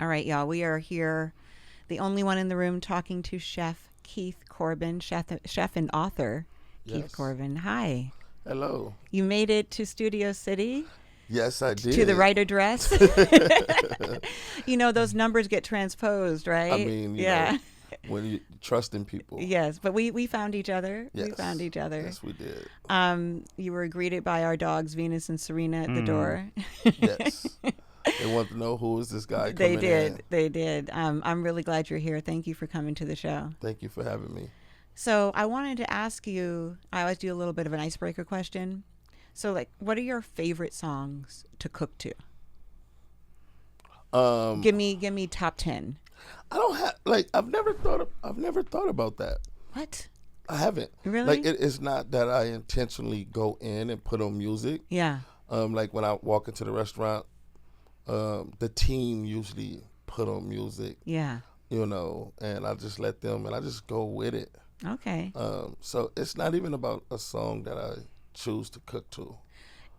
right, y'all. We are here, the only one in the room, talking to Chef Keith Corbin, chef and author Keith Yes. Corbin. Hi. Hello. You made it to Studio City. Yes, I did. To the right address. Those numbers get transposed, right? I mean, you know, when you trust in people. Yes, but we found each other. Yes. We found each other. Yes, we did. You were greeted by our dogs, Venus and Serena, at the door. Yes. They want to know who is this guy coming in. They did. I'm really glad you're here. Thank you for coming to the show. Thank you for having me. So I wanted to ask you, I always do a little bit of an icebreaker question. So, what are your favorite songs to cook to? Give me top 10. I don't have I've never thought about that. What? I haven't. Really? It's not that I intentionally go in and put on music. Yeah. Like when I walk into the restaurant, the team usually put on music. Yeah. And I just let them, and I just go with it. Okay. So it's not even about a song that I choose to cook to.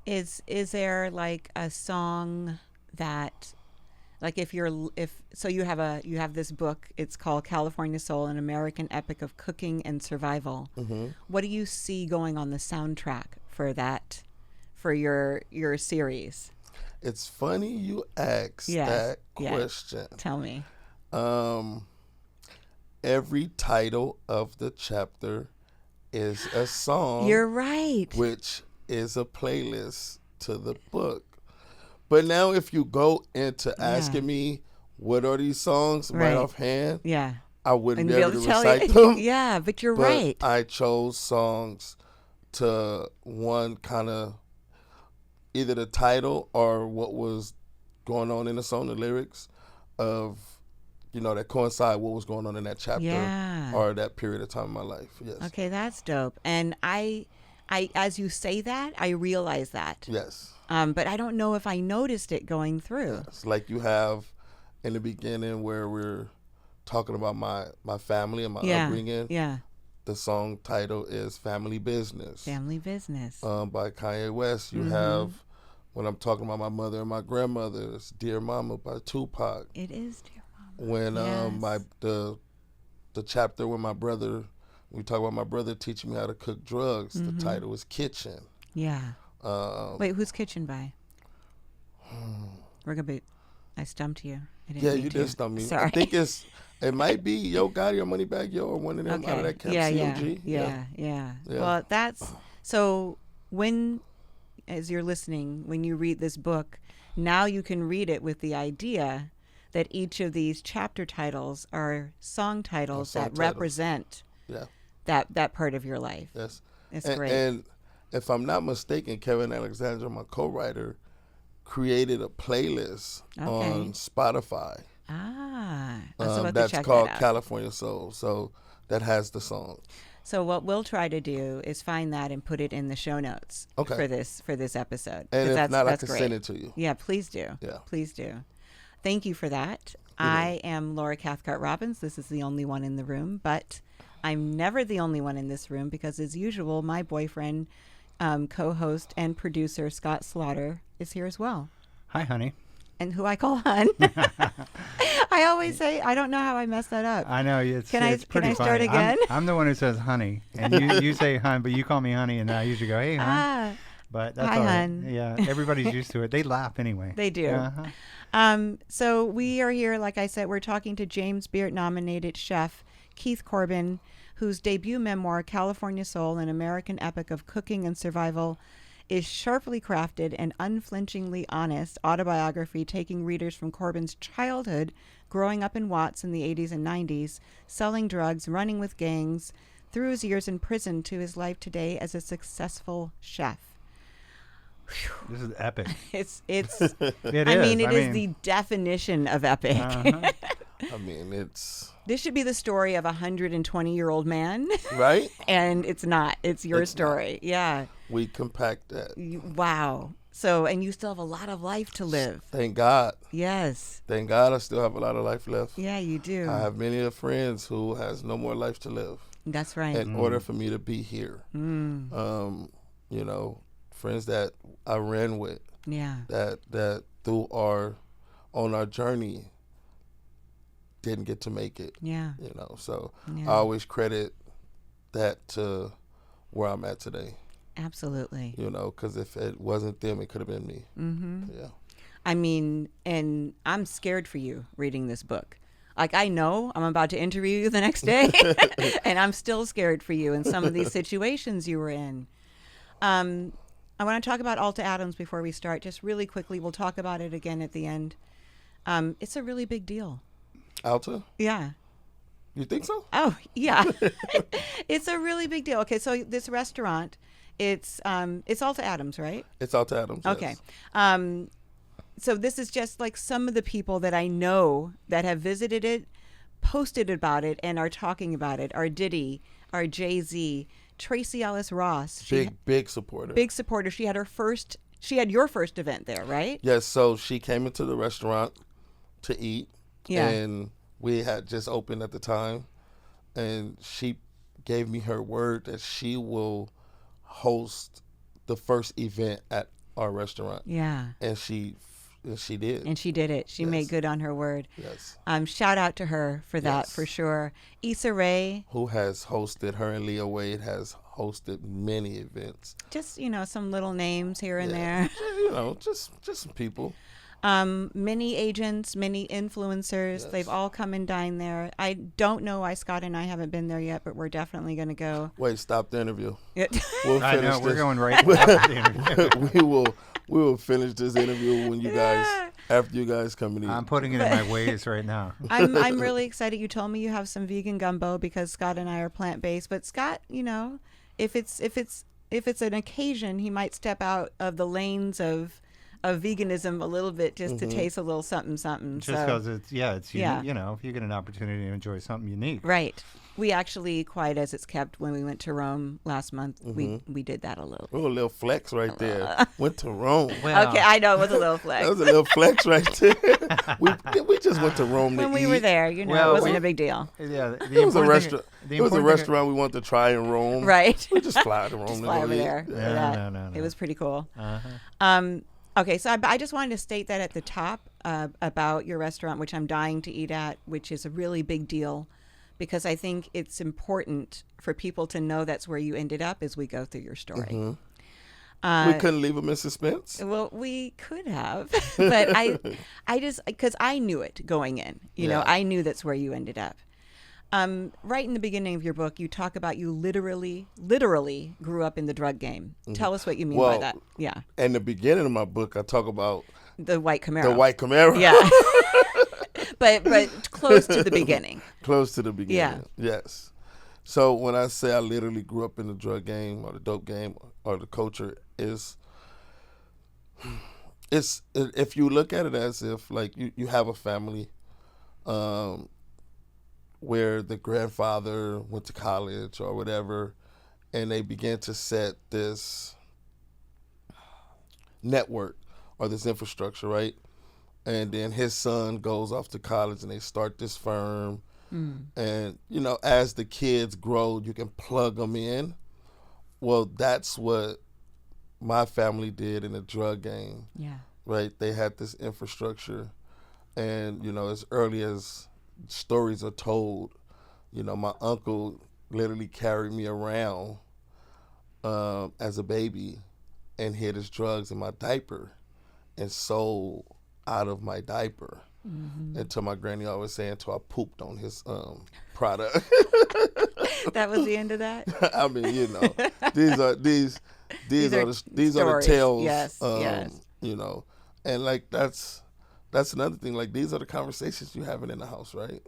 Is there a song that, you have this book, it's called California Soul, an American Epic of Cooking and Survival. Mm-hmm. What do you see going on the soundtrack for that, for your series? It's funny you ask that question. Tell me. Every title of the chapter is a song. You're right. Which is a playlist to the book. But now if you go into asking me what are these songs right offhand, I wouldn't be able to recite them. Yeah, but you're right. I chose songs to one kind of either the title or what was going on in the song, the lyrics of that coincide what was going on in that chapter or that period of time in my life. Yes. Okay, that's dope. And I as you say that, I realize that. Yes. But I don't know if I noticed it going through. It's like you have in the beginning where we're talking about my family and my upbringing. Yeah. The song title is Family Business. Family Business. By Kanye West. You have when I'm talking about my mother and my grandmother, it's Dear Mama by Tupac. It is Dear Mama. When the chapter when my brother, we talk about my brother teaching me how to cook drugs, the title is Kitchen. Yeah. Wait, who's Kitchen by? We're gonna be. I stumped you. You did stump me. Sorry. I think it might be Yo Gotti or Moneybagg Yo or one of them out of that Camp CMG. Yeah. Well, that's so. When, as you're listening, when you read this book, now you can read it with the idea that each of these chapter titles are song titles that represent that part of your life. Yes. It's great. And if I'm not mistaken, Kevin Alexander, my co-writer, created a playlist on Spotify. That's called California Soul. So that has the song. So what we'll try to do is find that and put it in the show notes for this episode. And if that's not, I can great. send it to you. Yeah, please do. Yeah. Please do. Thank you for that. I am Laura Cathcart Robbins. This is the only one in the room, but I'm never the only one in this room because, as usual, my boyfriend, co-host and producer Scott Slaughter is here as well. Hi, honey. And who I call Hun. I always say, I don't know how I messed that up. I know. It's Can I pretty start funny. again? I'm the one who says honey, and you say hun, but you call me honey, and I usually go, hey, hun. But that's hi, all right. hun. Yeah, everybody's used to it. They laugh anyway. They do. So we are here, like I said, we're talking to James Beard-nominated chef Keith Corbin, whose debut memoir, California Soul, an American Epic of Cooking and Survival, is sharply crafted and unflinchingly honest autobiography taking readers from Corbin's childhood, growing up in Watts in the 80s and 90s, selling drugs, running with gangs, through his years in prison to his life today as a successful chef. This is epic. It is the definition of epic. I mean, it's... This should be the story of a 120-year-old man. Right? And it's not. It's your story. Not. Yeah. We compact that. Wow. So, and you still have a lot of life to live. Thank God. Yes. Thank God I still have a lot of life left. Yeah, you do. I have many friends who has no more life to live. That's right. In order for me to be here. You know, friends that I ran with. Yeah. That on our journey didn't get to make it. Yeah. You know, so Yeah. I always credit that to where I'm at today. Absolutely. You know, because if it wasn't them, it could have been me. Mm-hmm. Yeah. I mean, and I'm scared for you reading this book. Like, I know I'm about to interview you the next day, and I'm still scared for you in some of these situations you were in. I want to talk about Alta Adams before we start. Just really quickly, we'll talk about it again at the end. It's a really big deal. Alta? Yeah. You think so? Oh, yeah. It's a really big deal. Okay, so this restaurant, it's Alta Adams, right? It's Alta Adams. Okay. Yes. So this is just like some of the people that I know that have visited it, posted about it, and are talking about it. Our Diddy, our Jay-Z, Tracy Ellis Ross. Big supporter. Big supporter. She had your first event there, right? Yes, so she came into the restaurant to eat. Yeah. And we had just opened at the time. And she gave me her word that she will host the first event at our restaurant. Yeah. And she did. And she did it. She Yes. made good on her word. Yes. Shout out to her for that, Yes. for sure. Issa Rae. Who has hosted, her and Leah Wade has hosted many events. Just, some little names here and Yeah. there. Just some people. Many agents, many influencers. Yes. They've all come and dined there. I don't know why Scott and I haven't been there yet, but we're definitely going to go. Wait, stop the interview. Yeah. We'll I finish know, we're this. going right after the interview. we will finish this interview when you guys, after you guys come and eat. I'm putting it in my ways right now. I'm really excited. You told me you have some vegan gumbo because Scott and I are plant-based. But Scott, if it's an occasion, he might step out of the lanes of veganism a little bit just to taste a little something. Just because it's unique, if you get an opportunity to enjoy something unique. Right. We actually, quiet as it's kept, when we went to Rome last month, we did that a little. Oh, a little flex right there. Went to Rome. Well, Okay, I know it was a little flex. That was a little flex right there. we just went to Rome to When we eat. were there, it wasn't a big deal. Yeah, It was a restaurant. It was a restaurant we wanted to try in Rome. Right. We just fly to Rome Just to fly go over eat. there. for Yeah, that. no. It was pretty cool. Uh-huh. Okay, so I just wanted to state that at the top about your restaurant, which I'm dying to eat at, which is a really big deal, because I think it's important for people to know that's where you ended up as we go through your story. We couldn't leave them in suspense. Well, we could have, but I just, because I knew it going in, Yeah. I knew that's where you ended up. Right in the beginning of your book, you talk about you literally grew up in the drug game. Tell us what you mean by Well, that. Yeah. In the beginning of my book, I talk about The white Camaro. the white Camaro. Yeah. but close to the beginning. Close to the beginning. Yeah. Yes. So when I say I literally grew up in the drug game or the dope game or the culture, it's if you look at it as if like you have a family where the grandfather went to college or whatever, and they began to set this network or this infrastructure, right? And then his son goes off to college and they start this firm. And, as the kids grow, you can plug them in. Well, that's what my family did in the drug game, Yeah. right? They had this infrastructure. And, as early as stories are told, my uncle literally carried me around as a baby and hid his drugs in my diaper and sold out of my diaper. Until my granny always saying, until I pooped on his product. That was the end of that? I mean, these are the stories. tales. Yes, yes. And like that's another thing. Like these are the conversations you having in the house, right?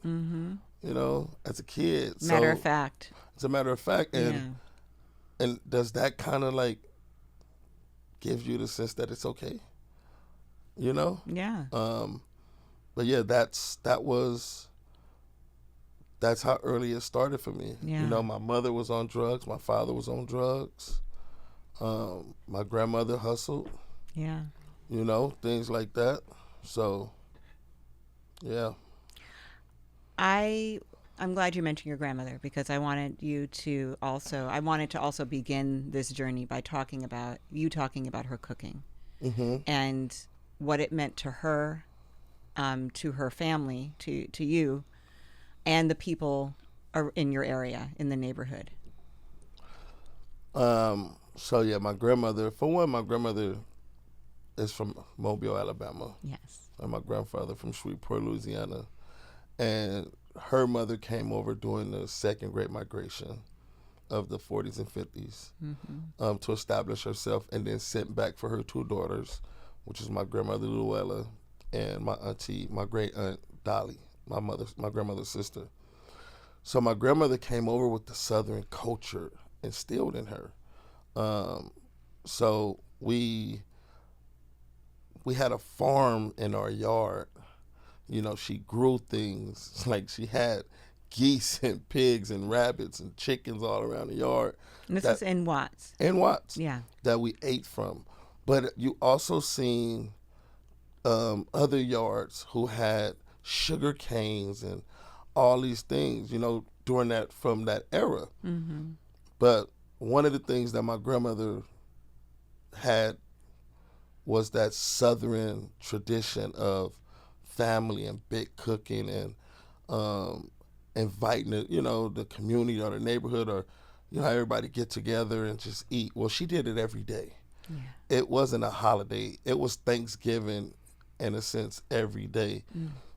As a kid. Matter of fact. It's a matter of fact, and does that kind of like give you the sense that it's okay? Yeah. But yeah, that's how early it started for me. Yeah. My mother was on drugs, my father was on drugs, my grandmother hustled. Yeah. Things like that. So, yeah. I'm glad you mentioned your grandmother because I wanted to also begin this journey by talking about her cooking and what it meant to her, to her family, to you, and the people are in your area, in the neighborhood? So yeah, my grandmother, for one, my grandmother is from Mobile, Alabama, Yes. and my grandfather from Shreveport, Louisiana. And her mother came over during the second Great Migration of the 40s and 50s to establish herself, and then sent back for her two daughters, which is my grandmother Luella and my auntie, my great aunt Dolly, my grandmother's sister. So my grandmother came over with the Southern culture instilled in her. So we had a farm in our yard. You know, she grew things like she had geese and pigs and rabbits and chickens all around the yard. And this is in Watts. In Watts. Yeah. That we ate from. But you also seen other yards who had sugar canes and all these things, you know, from that era. Mm-hmm. But one of the things that my grandmother had was that Southern tradition of family and big cooking and inviting the community or the neighborhood, or everybody get together and just eat. Well, she did it every day. Yeah. It wasn't a holiday. It was Thanksgiving in a sense every day.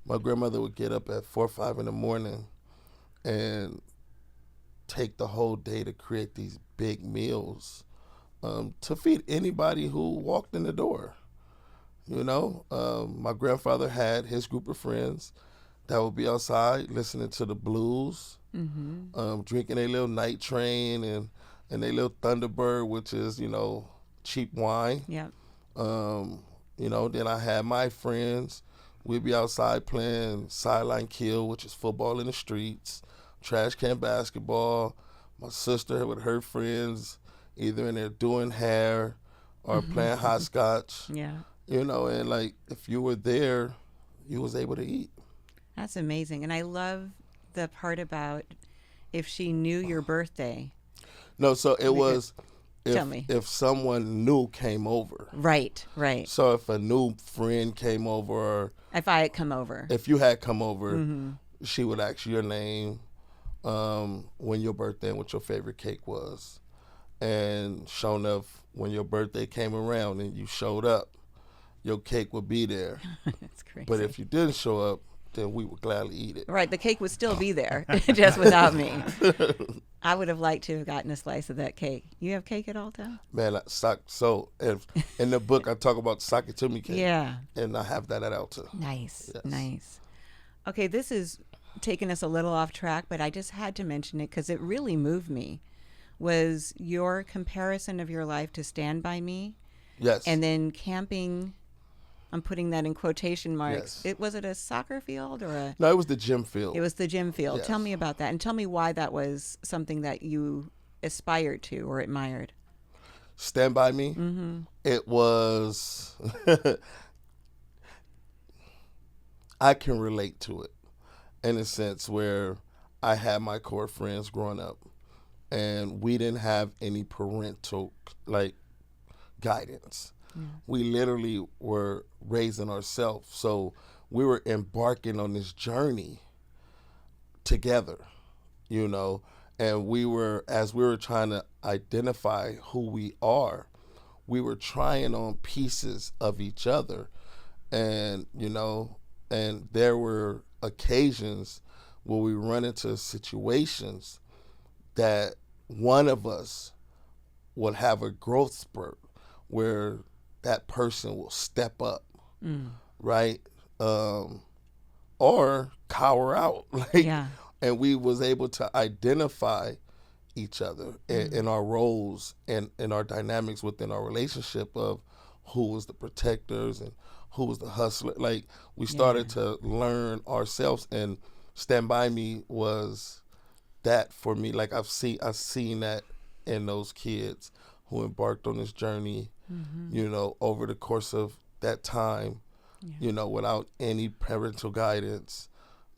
My grandmother would get up at 4 or 5 in the morning and take the whole day to create these big meals to feed anybody who walked in the door. My grandfather had his group of friends that would be outside listening to the blues, drinking a little night train and a little Thunderbird, which is, cheap wine. Yeah. Then I had my friends. We'd be outside playing sideline kill, which is football in the streets, trash can basketball. My sister with her friends, either in there doing hair or playing hopscotch. Yeah. And like if you were there, you was able to eat. That's amazing. And I love the part about if she knew your birthday. No, so it was Tell me. if someone new came over. Right. So if a new friend came over, or If I had come over. if you had come over, she would ask you your name, when your birthday and what your favorite cake was. And sure enough, when your birthday came around and you showed up, your cake would be there. That's crazy. But if you didn't show up, then we would gladly eat it. Right, the cake would still be there, just without me. I would have liked to have gotten a slice of that cake. You have cake at Alta? Man, if in the book I talk about sake to me cake. Yeah. And I have that at Alta. Nice, Yes. nice. Okay, this is taking us a little off track, but I just had to mention it because it really moved me, was your comparison of your life to Stand By Me. Yes. And then camping, I'm putting that in quotation marks. Yes. Was it a soccer field or a... No, it was the gym field. It was the gym field. Yes. Tell me about that, and tell me why that was something that you aspired to or admired. Stand By Me. It was... I can relate to it in a sense where I had my core friends growing up, and we didn't have any parental guidance. We literally were raising ourselves, so we were embarking on this journey together, and as we were trying to identify who we are, we were trying on pieces of each other, and and there were occasions where we run into situations that one of us would have a growth spurt where that person will step up, right? Or cower out. And we was able to identify each other in our roles and in our dynamics within our relationship of who was the protectors and who was the hustler. Like we started to learn ourselves, and Stand By Me was that for me. Like I've seen that in those kids who embarked on this journey, over the course of that time, without any parental guidance,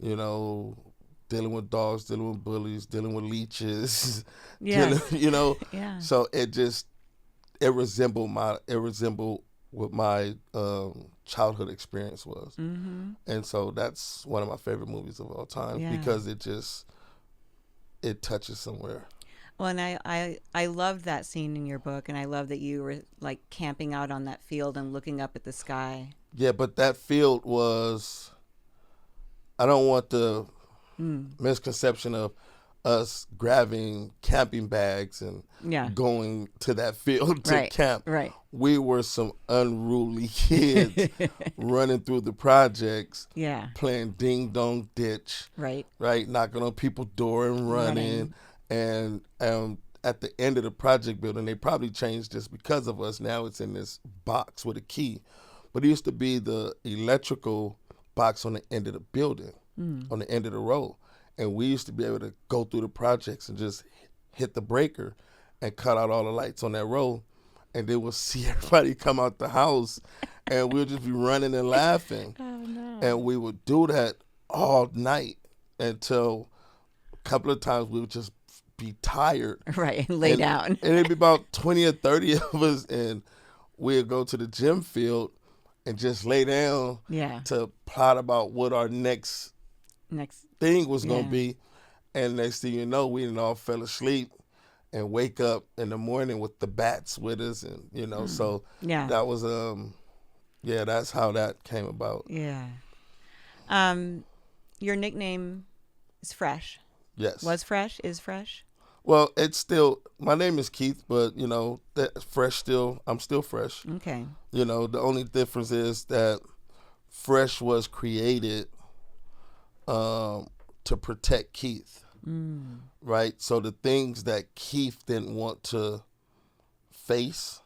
dealing with dogs, dealing with bullies, dealing with leeches, Yes. So it resembled what my childhood experience was. Mm-hmm. And so that's one of my favorite movies of all time Yeah. because it touches somewhere. Well, and I loved that scene in your book, and I love that you were like camping out on that field and looking up at the sky. Yeah, but that field was, I don't want the misconception of us grabbing camping bags and Yeah. going to that field to Right. camp. Right. We were some unruly kids running through the projects, Yeah. playing ding dong ditch, Right. right, knocking on people's door and running. And at the end of the project building, they probably changed this because of us. Now it's in this box with a key, but it used to be the electrical box on the end of the building, on the end of the row. And we used to be able to go through the projects and just hit the breaker and cut out all the lights on that row. And then we'll see everybody come out the house and we'll just be running and laughing. Oh no. And we would do that all night until a couple of times we would just be tired. Right. And lay down. And it'd be about 20 or 30 of us, and we'd go to the gym field and just lay down Yeah. to plot about what our next thing was going to be. And next thing you know, we done all fell asleep and wake up in the morning with the bats with us. And, you know, so Yeah. that was, that's how that came about. Yeah. Your nickname is Fresh. Yes. Was Fresh? Is Fresh? Well, it's still, my name is Keith, but, you know, that fresh still, I'm still fresh. Okay. You know, the only difference is that Fresh was created to protect Keith, right? So the things that Keith didn't want to face,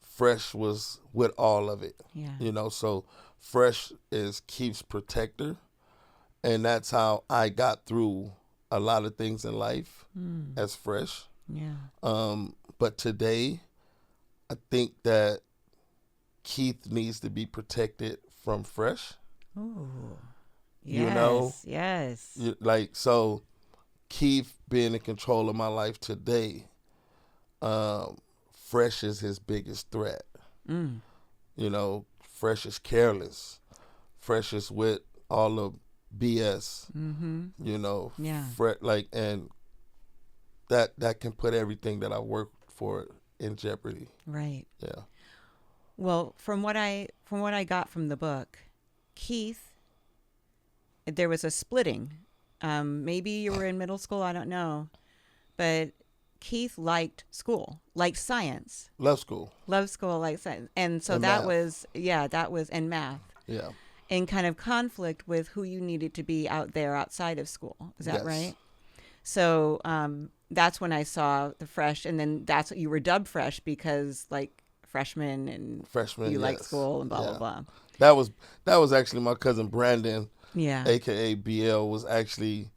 Fresh was with all of it. Yeah. You know, so Fresh is Keith's protector, and that's how I got through a lot of things in life as Fresh. Yeah. But today, I think that Keith needs to be protected from Fresh. Ooh. You Yes. know? Yes. Like, so Keith being in control of my life today, Fresh is his biggest threat. Mm. You know, Fresh is careless. Fresh is with all the BS. Mm-hmm. You know, Yeah. and that can put everything that I worked for in jeopardy. Right. Yeah. Well, from what I got from the book, Keith, there was a splitting. Maybe you were in middle school, I don't know, but Keith liked school, liked science, Love school. loved school, liked science, and so And that math. was and math, Yeah. in kind of conflict with who you needed to be out there outside of school. Is that Yes. right? So that's when I saw the Fresh, and then that's what you were dubbed Fresh because like freshman and Freshman. you like yes. school and blah Yeah. blah blah. That was actually my cousin Brandon, Yeah. aka BL, was actually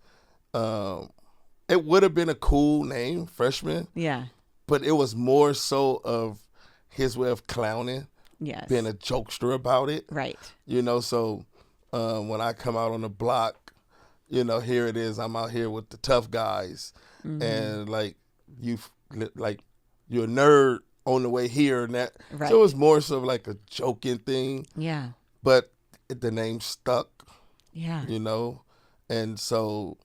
it would have been a cool name, Freshman, Yeah. but it was more so of his way of clowning, Yes. being a jokester about it. Right. You know, so when I come out on the block, you know, here it is, I'm out here with the tough guys, and like you're a nerd on the way here and that. Right. So it was more so like a joking thing, Yeah. but the name stuck, Yeah. you know, and so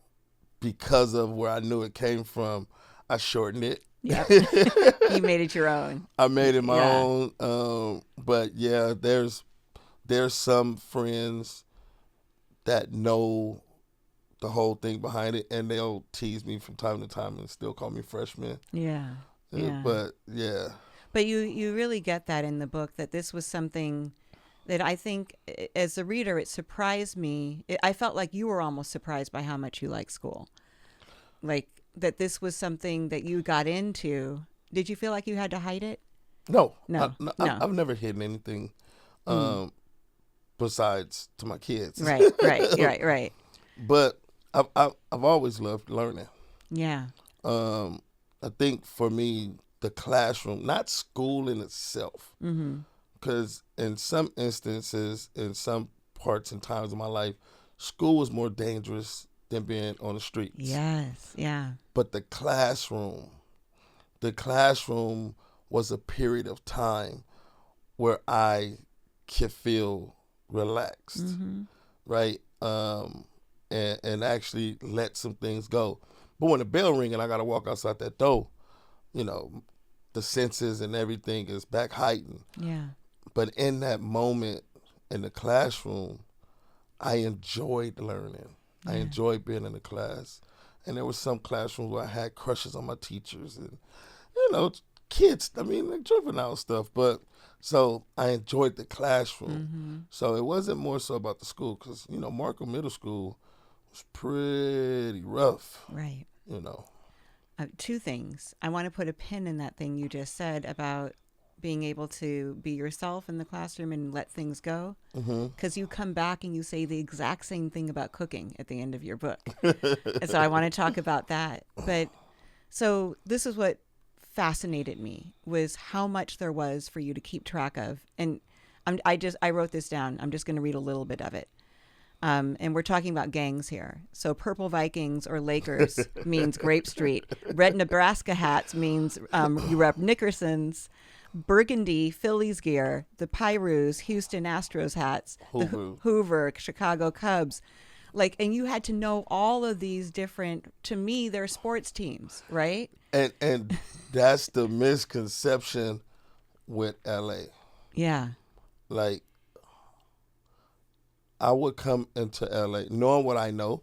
because of where I knew it came from, I shortened it. Yeah. You made it your own. I made it my Yeah. own. But yeah, there's some friends that know the whole thing behind it, and they'll tease me from time to time and still call me Freshman. Yeah. Yeah. But yeah, But you really get that in the book, that this was something that I think as a reader, it surprised me. I felt like you were almost surprised by how much you like school. Like that this was something that you got into. Did you feel like you had to hide it? no, No. I've never hidden anything besides to my kids. Right, right. But I've always loved learning. Yeah. I think for me, the classroom, not school in itself, because in some instances, in some parts and times of my life, school was more dangerous than being on the streets. Yes. Yeah. But the classroom was a period of time where I can feel relaxed, right? And actually let some things go. But when the bell ring and I got to walk outside that door, you know, the senses and everything is back heightened. Yeah. But in that moment in the classroom, I enjoyed learning. I enjoyed being in the class. And there were some classrooms where I had crushes on my teachers and, you know, kids, I mean, like juvenile stuff. But so I enjoyed the classroom. So it wasn't more so about the school because, you know, Markham Middle School was pretty rough. Right. You know. Two things. I want to put a pin in that thing you just said about being able to be yourself in the classroom and let things go. Because you come back and you say the exact same thing about cooking at the end of your book. And so I want to talk about that. But so this is what fascinated me was how much there was for you to keep track of. And I wrote this down. I'm just going to read a little bit of it. And we're talking about gangs here. So purple Vikings or Lakers means Grape Street. Red Nebraska hats means you rep Nickerson's. Burgundy, Phillies gear. The Pyrus, Houston Astros hats. The Hoover, Chicago Cubs. Like, and you had to know all of these different, to me, they're sports teams, right? And that's the misconception with LA. Yeah. Like, I would come into LA knowing what I know,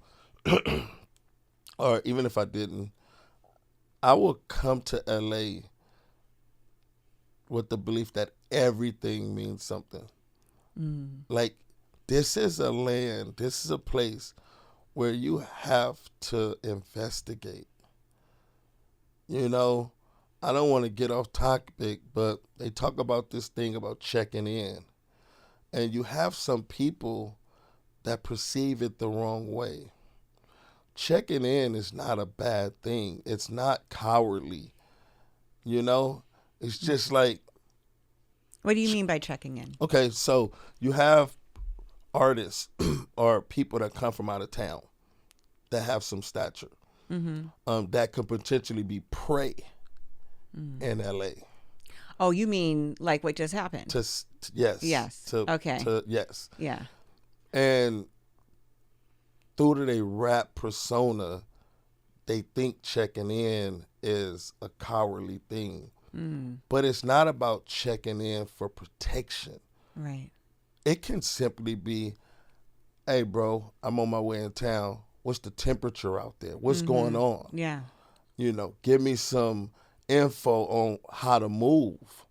or even if I didn't, I would come to LA with the belief that everything means something. Like, this is a land, this is a place where you have to investigate. You know, I don't want to get off topic, but they talk about this thing about checking in. And you have some people that perceive it the wrong way. Checking in is not a bad thing. It's not cowardly. You know? It's just like... What do you mean by checking in? Okay, so you have artists or people that come from out of town that have some stature that could potentially be prey in LA. Oh, you mean like what just happened? Yes. Yes. Okay. Yes. Yeah. And through their rap persona, they think checking in is a cowardly thing. But it's not about checking in for protection. Right. It can simply be, hey, bro, I'm on my way in town. What's the temperature out there? What's going on? Yeah. You know, give me some info on how to move.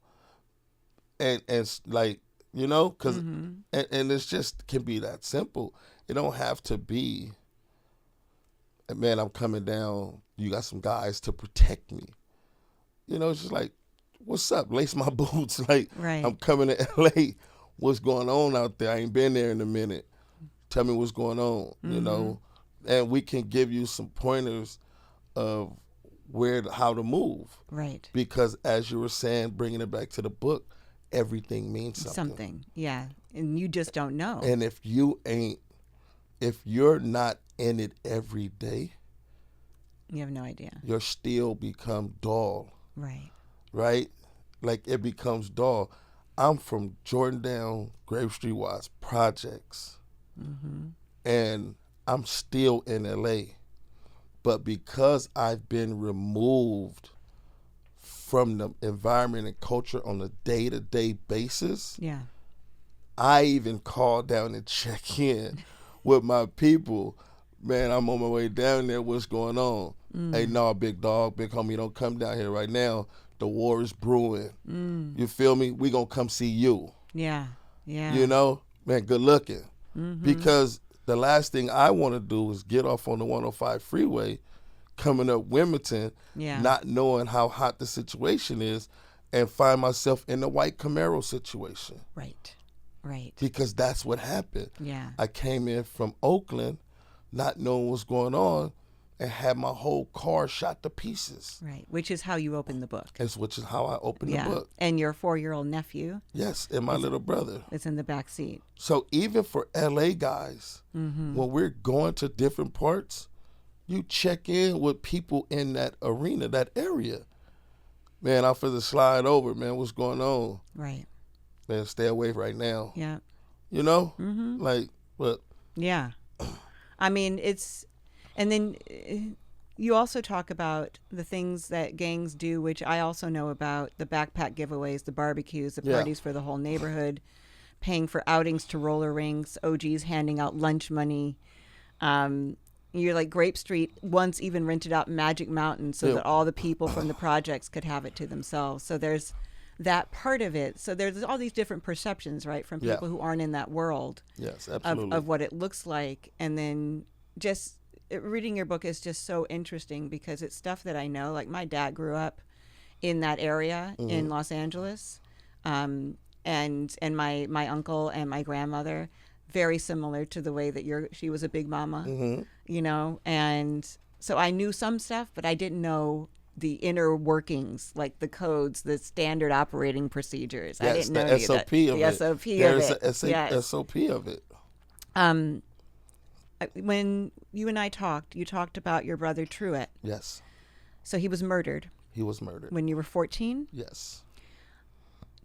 And like, you know, because and it's just can be that simple. It don't have to be, man, I'm coming down. You got some guys to protect me. You know, it's just like, what's up? Lace my boots. Like, right. I'm coming to LA. What's going on out there? I ain't been there in a minute. Tell me what's going on, you know? And we can give you some pointers of how to move. Right. Because as you were saying, bringing it back to the book, everything means something. Yeah. And you just don't know. And if you're not in it every day, you have no idea. You'll still become dull. Right. Right? Like, it becomes dull. I'm from Jordandale, Grape Street Watts projects. And I'm still in LA. But because I've been removed from the environment and culture on a day-to-day basis, I even call down and check in with my people. Man, I'm on my way down there. What's going on? Hey, no, big dog, big homie, don't come down here right now. The war is brewing. You feel me? We gonna come see you. Yeah. You know? Man, good looking. Because the last thing I want to do is get off on the 105 freeway coming up Wilmington, not knowing how hot the situation is, and find myself in the white Camaro situation. Right. Because that's what happened. Yeah. I came in from Oakland not knowing what's going on, and had my whole car shot to pieces. Right, which is how you open the book. Which is how I opened the book. And your 4-year-old nephew. Yes, and my little brother. It's in the back seat. So even for LA guys, when we're going to different parts, you check in with people in that arena, that area. Man, I'm finna slide over, man. What's going on? Right. man, stay away right now. Yeah. You know, Mm-hmm. like, but Yeah. I mean, and then you also talk about the things that gangs do, which I also know about: the backpack giveaways, the barbecues, the Yeah. parties for the whole neighborhood, paying for outings to roller rinks, OGs handing out lunch money. You're like Grape Street once even rented out Magic Mountain so Yeah. that all the people from the projects could have it to themselves. So there's that part of it. So there's all these different perceptions, right, from Yeah. people who aren't in that world yes, of, absolutely. of what it looks like. And then just reading your book is just so interesting because it's stuff that I know. Like my dad grew up in that area in Los Angeles, and my uncle and my grandmother, very similar to the way that she was a big mama, you know, and so I knew some stuff, but I didn't know the inner workings, like the codes, the standard operating procedures. I Yes, didn't know the any of that. SOP of The it. SOP There's of it. a Yes. SOP of it. When you and I talked, you talked about your brother Truett. Yes, So he was murdered he was murdered. when you were 14. Yes,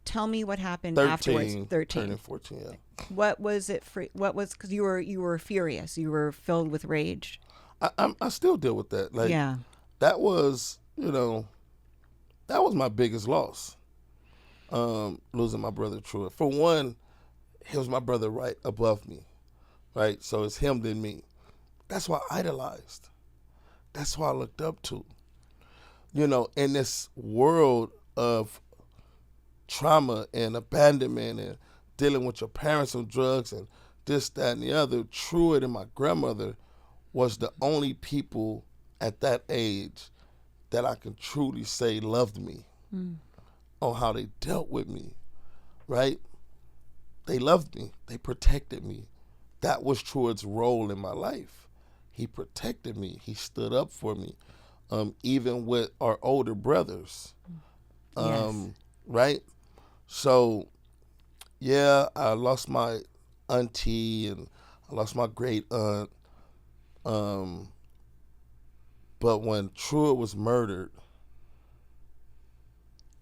Tell me what happened 13, afterwards. 13. turning 14. Yeah, What was it for? What was, because you were furious. You were filled with rage. I still deal with that. Like, Yeah. that was, that was my biggest loss. Losing my brother Truett. For one, he was my brother right above me, right? So it's him then me. That's why I idolized. That's why I looked up to. In this world of trauma and abandonment and dealing with your parents on drugs and this, that, and the other, Truett and my grandmother was the only people at that age that I can truly say loved me on how they dealt with me, right? They loved me. They protected me. That was Truett's role in my life. He protected me. He stood up for me, even with our older brothers, Yes. right? So, yeah, I lost my auntie and I lost my great aunt. But when Truett was murdered,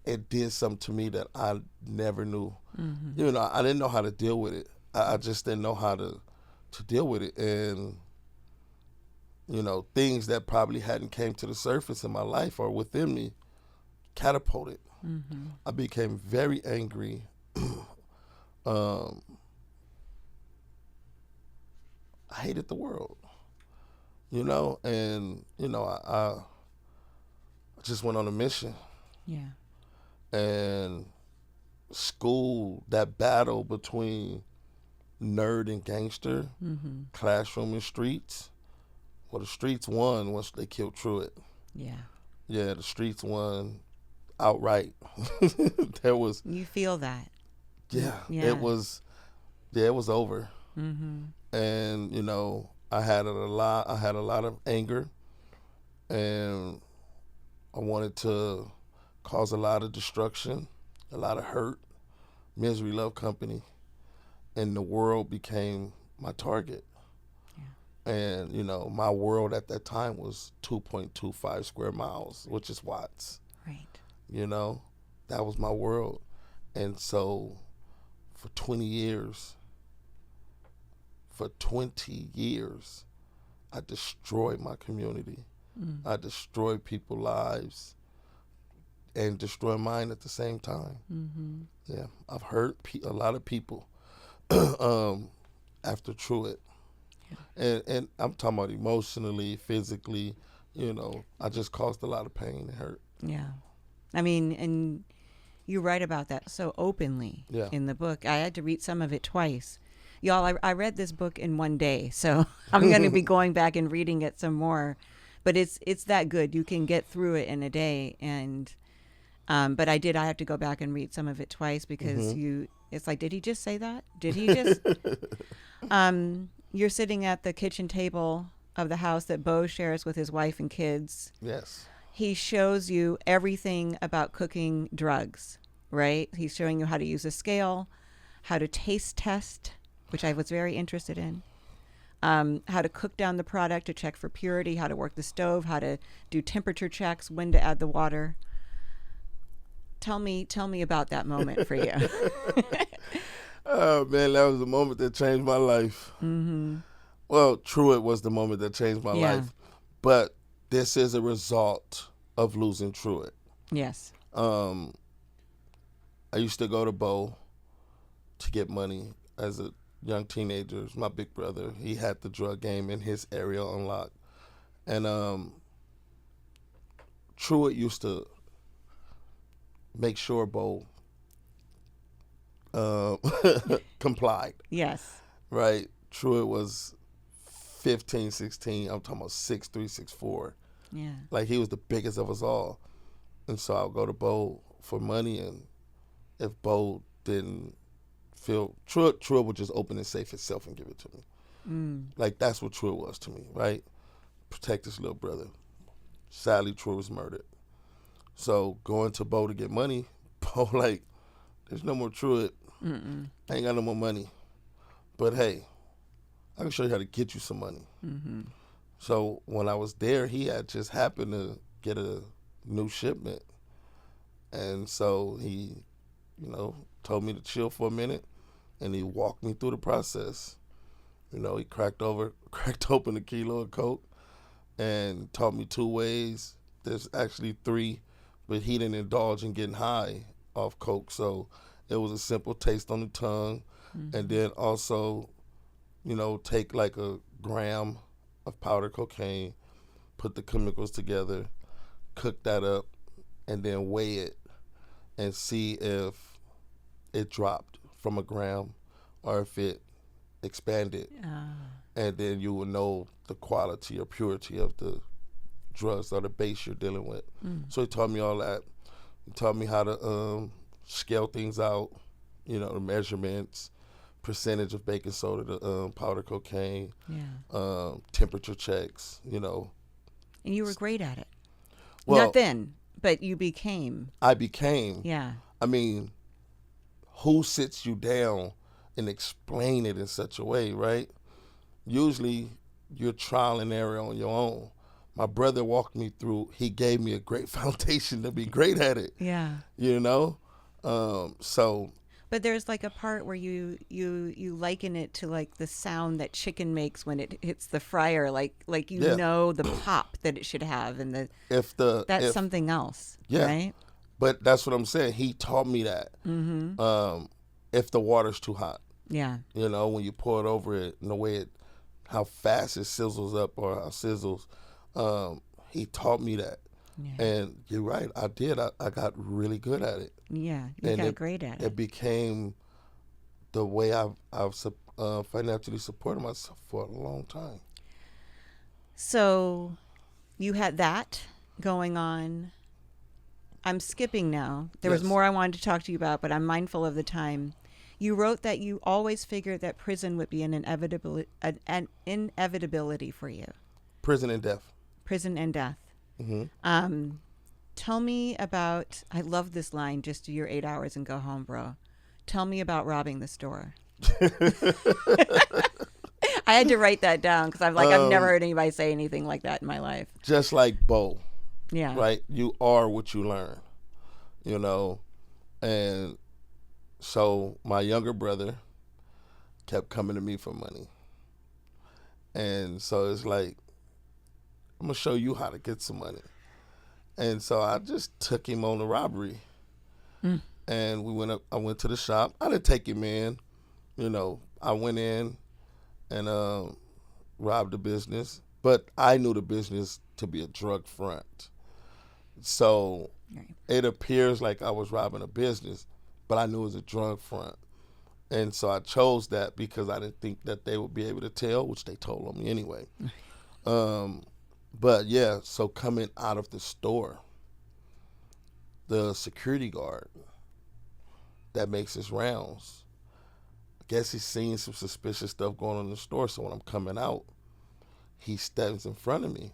it did something to me that I never knew. I didn't know how to deal with it. I just didn't know how to deal with it. And, things that probably hadn't came to the surface in my life or within me catapulted. I became very angry. I hated the world, and, I just went on a mission. Yeah. And school, that battle between nerd and gangster, classroom and streets. Well, the streets won once they killed Truett. Yeah. Yeah, the streets won outright. There was, You feel that. yeah, Yeah. it was over. And I had a lot of anger, and I wanted to cause a lot of destruction, a lot of hurt, misery, love company, and the world became my target. Yeah. And my world at that time was 2.25 square miles, which is Watts. Right. That was my world. And so for 20 years, I destroyed my community. I destroyed people's lives and destroyed mine at the same time. Yeah, I've hurt a lot of people after Truett. And I'm talking about emotionally, physically, I just caused a lot of pain and hurt. Yeah. I mean, and you write about that so openly in the book. I had to read some of it twice. Y'all, I read this book in one day, so I'm going to be going back and reading it some more. But it's that good. You can get through it in a day. And but I have to go back and read some of it twice because it's like, did he just say that? Did he just? You're sitting at the kitchen table of the house that Bo shares with his wife and kids. Yes. He shows you everything about cooking drugs, right? He's showing you how to use a scale, how to taste test, which I was very interested in, how to cook down the product to check for purity, how to work the stove, how to do temperature checks, when to add the water. Tell me about that moment for you. Oh man, that was the moment that changed my life. Mm-hmm. Well, Truett was the moment that changed my Yeah. life, but this is a result of losing Truett. Yes. I used to go to Bo to get money as a young teenager. It was my big brother. He had the drug game in his area on lock. And Truett used to make sure Bo complied, Yes. right? Truett was 15, 16. I'm talking about 6'3", 6'4". Yeah. Like, he was the biggest of us all. And so I'll go to Bo for money, and if Bo didn't feel, Truett would just open his safe itself and give it to me. Like, that's what Truett was to me, right? Protect his little brother. Sadly, Truett was murdered. So going to Bo to get money, Bo like, there's no more Truett. Mm-mm. I ain't got no more money. But hey, I can show you how to get you some money. Mm-hmm. So when I was there, he had just happened to get a new shipment. And so he, told me to chill for a minute, and he walked me through the process. He cracked open a kilo of coke and taught me 2 ways. There's actually 3, but he didn't indulge in getting high off coke. So it was a simple taste on the tongue. Mm-hmm. And then also, take like a gram of powdered cocaine, put the chemicals together, cook that up, and then weigh it and see if it dropped from a gram or if it expanded. And then you will know the quality or purity of the drugs or the base you're dealing with. So he taught me all that. He taught me how to scale things out, the measurements, percentage of baking soda to powder cocaine, temperature checks, And you were great at it. Well, not then, but you became. I became. Yeah. I mean, who sits you down and explain it in such a way, right? Usually you're trial and error on your own. My brother walked me through. He gave me a great foundation to be great at it. Yeah. So. But there's like a part where you liken it to like the sound that chicken makes when it hits the fryer, like know the pop that it should have, and that's something else, right? But that's what I'm saying. He taught me that. Mm-hmm. If the water's too hot, when you pour it over it, and the way how fast it sizzles up or how it sizzles, he taught me that. Yeah. And you're right, I did. I got really good at it. Yeah, you got great at it. It became the way I've financially supported myself for a long time. So you had that going on. I'm skipping now. There was more I wanted to talk to you about, but I'm mindful of the time. You wrote that you always figured that prison would be an inevitability for you. Prison and death. Prison and death. Mm-hmm. Tell me about, I love this line, just do your 8 hours and go home, bro. Tell me about robbing the store. I had to write that down because I'm like, I've never heard anybody say anything like that in my life. Just like Bo. Yeah. Right? You are what you learn, And so my younger brother kept coming to me for money. And so it's like, I'm going to show you how to get some money. And so I just took him on the robbery. And I went to the shop. I didn't take him in. I went in and robbed the business. But I knew the business to be a drug front. So it appears like I was robbing a business, but I knew it was a drug front. And so I chose that because I didn't think that they would be able to tell, which they told on me anyway. But yeah, so coming out of the store, the security guard that makes his rounds, I guess he's seen some suspicious stuff going on in the store. So when I'm coming out, he steps in front of me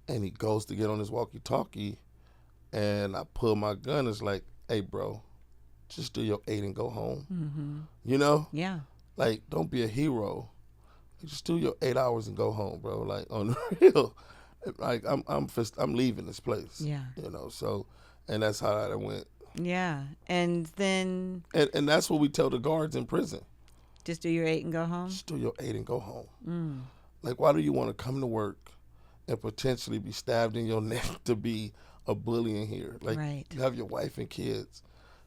and he goes to get on his walkie-talkie, and I pull my gun. It's like, hey, bro, just do your 8 and go home. Mm-hmm. Yeah. Like, don't be a hero. Just do your 8 hours and go home, bro. Like, on the real. Like, I'm leaving this place. Yeah. So, and that's how that went. Yeah. And then And that's what we tell the guards in prison. just do your 8 and go home? Just do your 8 and go home. Mm. Like, why do you want to come to work and potentially be stabbed in your neck to be a bully in here? Like, Right. you have your wife and kids.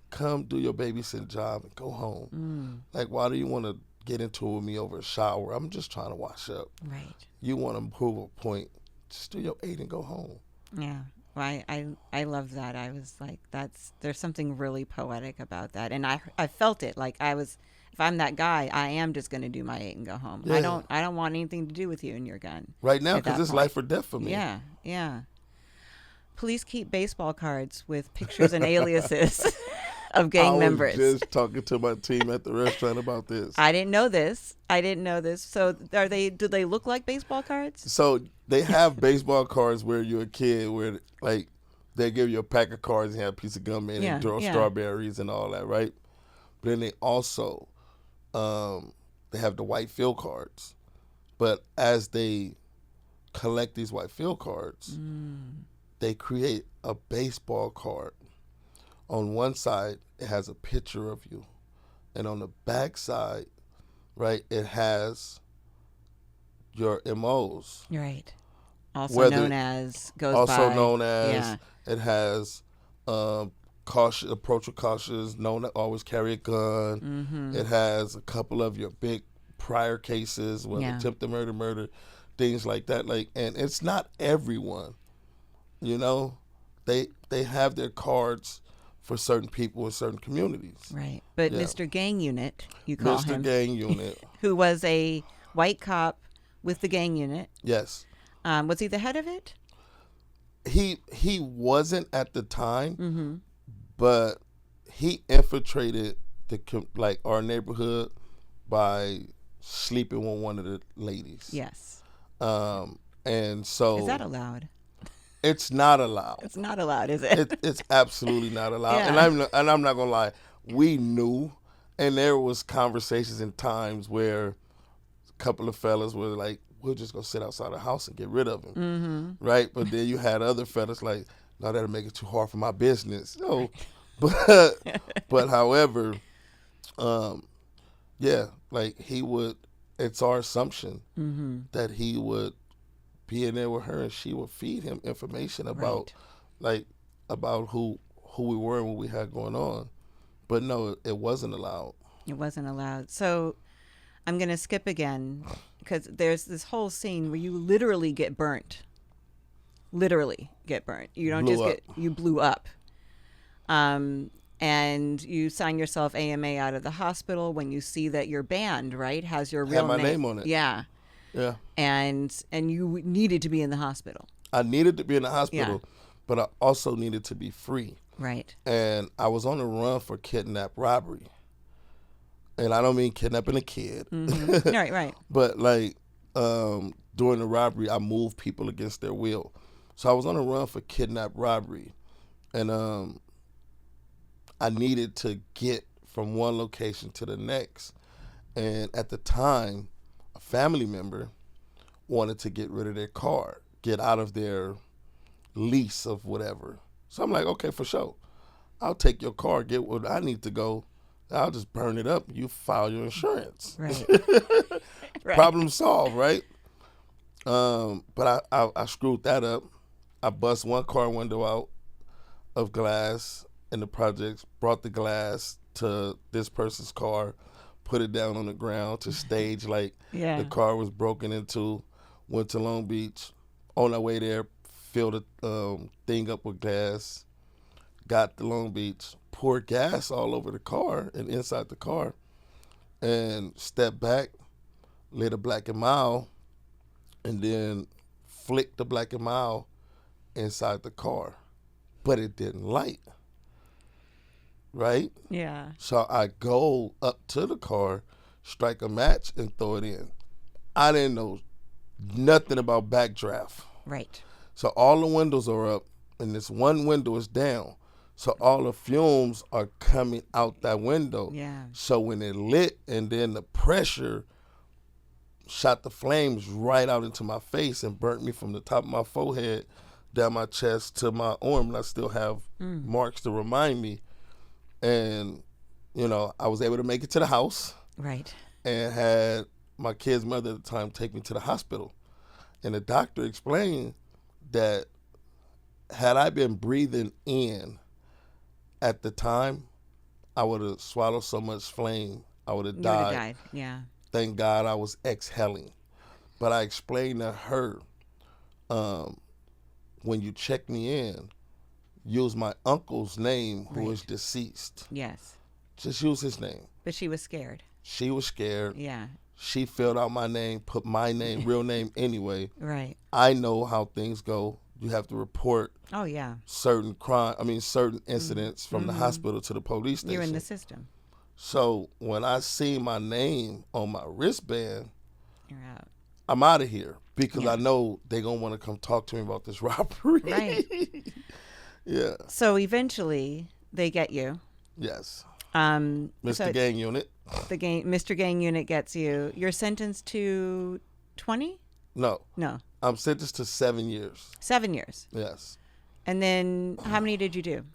Come do your babysitting job and go home. Like, why do you want to get into it with me over a shower? I'm just trying to wash up. Right. You want to prove a point. Just do your 8 and go home. Yeah. Well, I love that. I was like, there's something really poetic about that. And I felt it. Like if I'm that guy, I am just going to do my 8 and go home. Yeah. I don't want anything to do with you and your gun. Right now, at because that it's point. life or death for me. Yeah. Yeah. Police keep baseball cards with pictures and aliases of gang members. I was just talking to my team at the restaurant about this. I didn't know this. So do they look like baseball cards? So they have baseball cards where you're a kid, where like they give you a pack of cards and have a piece of gum in it and throw strawberries and all that, right? But then they also they have the white field cards. But as they collect these white field cards, they create a baseball card. On one side, it has a picture of you. And on the back side, right, it has your MOs. Right. Also known as it has caution, approach with cautious, known to always carry a gun. It has a couple of your big prior cases, whether attempted murder, things like that. Like, and it's not everyone, you know. They have their cards for certain people in certain communities. Right. But Mr. Gang Unit, you call him. Mr. Gang Unit. Who was a white cop with the gang unit. Yes. Was he the head of it? He wasn't at the time, but he infiltrated our neighborhood by sleeping with one of the ladies. Yes. And so is that allowed? It's not allowed. It's not allowed, is it? It's absolutely not allowed. Yeah. And I'm not gonna lie. We knew, and there was conversations and times where a couple of fellas were like, "We'll just go sit outside the house and get rid of him," right? But then you had other fellas like, "No, that'll make it too hard for my business." No, but however, like he would. It's our assumption that he would be in there with her, and she would feed him information about, about who we were and what we had going on. But no, it wasn't allowed. It wasn't allowed. So I'm going to skip again because there's this whole scene where you literally get burnt. Literally get burnt. You don't you blew up. And you sign yourself AMA out of the hospital when you see that your band, right, has your real name. Had my name on it. Yeah. Yeah. And you needed to be in the hospital. I needed to be in the hospital, but I also needed to be free. Right. And I was on the run for kidnap robbery. And I don't mean kidnapping a kid. Right. But like during the robbery, I moved people against their will. So I was on the run for kidnap robbery. And I needed to get from one location to the next. And at the time, a family member wanted to get rid of their car, get out of their lease of whatever. So I'm like, okay, for sure. I'll take your car, get what I need to go. I'll just burn it up. You file your insurance. Right. Problem solved, right? But I screwed that up. I bust one car window out of glass in the projects, brought the glass to this person's car, put it down on the ground to stage like the car was broken into, went to Long Beach. On our way there, filled the thing up with gas, got to Long Beach, poured gas all over the car and inside the car, and stepped back, lit a Black and Mild, and then flicked the Black and Mild inside the car. But it didn't light. Right? Yeah. So I go up to the car, strike a match, and throw it in. I didn't know nothing about backdraft. Right. So all the windows are up, and this one window is down. So all the fumes are coming out that window. Yeah. So when it lit, and then the pressure shot the flames right out into my face and burnt me from the top of my forehead down my chest to my arm, and I still have marks to remind me And, I was able to make it to the house Right. and had my kid's mother at the time take me to the hospital. And the doctor explained that had I been breathing in at the time, I would have swallowed so much flame, I would have You would have died. died. Yeah. Thank God I was exhaling. But I explained to her, when you check me in, use my uncle's name who Right. is deceased. Yes. Just use his name. But she was scared. She was scared. Yeah. She filled out my name, put my name, real name anyway. Right. I know how things go. You have to report Oh, yeah. certain certain incidents from the hospital to the police station. You're in the system. So when I see my name on my wristband, You're out. I'm out of here because Yeah. I know they're going to want to come talk to me about this robbery. Right. Yeah. So eventually they get you. Yes. Mr. Mr. Gang Unit. Mr. Gang Unit gets you. You're sentenced to 20? No. No, I'm sentenced to 7 years. 7 years. Yes. And then how many did you do?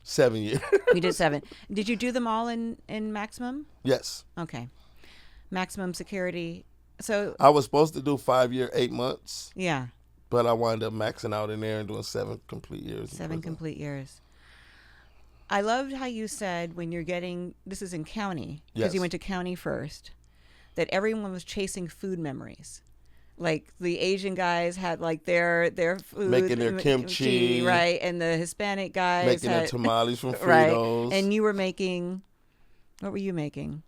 7 years. You did 7. Did you do them all in maximum? Yes. Okay. Maximum security. So, I was supposed to do 5 year, 8 months, yeah, but I wound up maxing out in there and doing 7 complete years. in 7 prison. complete years. I loved how you said when you're getting, this is in county, because you Yes. went to county first, that everyone was chasing food memories. Like the Asian guys had like their food. Making their kimchi. Right, and the Hispanic guys Making had, their tamales from right, Fritos. and you were making, what were you making?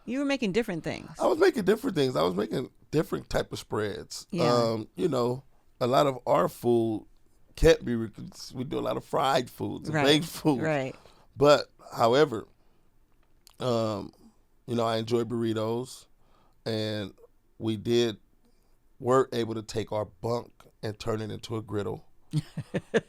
You were making different things. I was making different things. I was making different type of spreads. Yeah. A lot of our food can't be. We do a lot of fried foods, and Right, baked food. right. But however, I enjoy burritos, and were able to take our bunk and turn it into a griddle.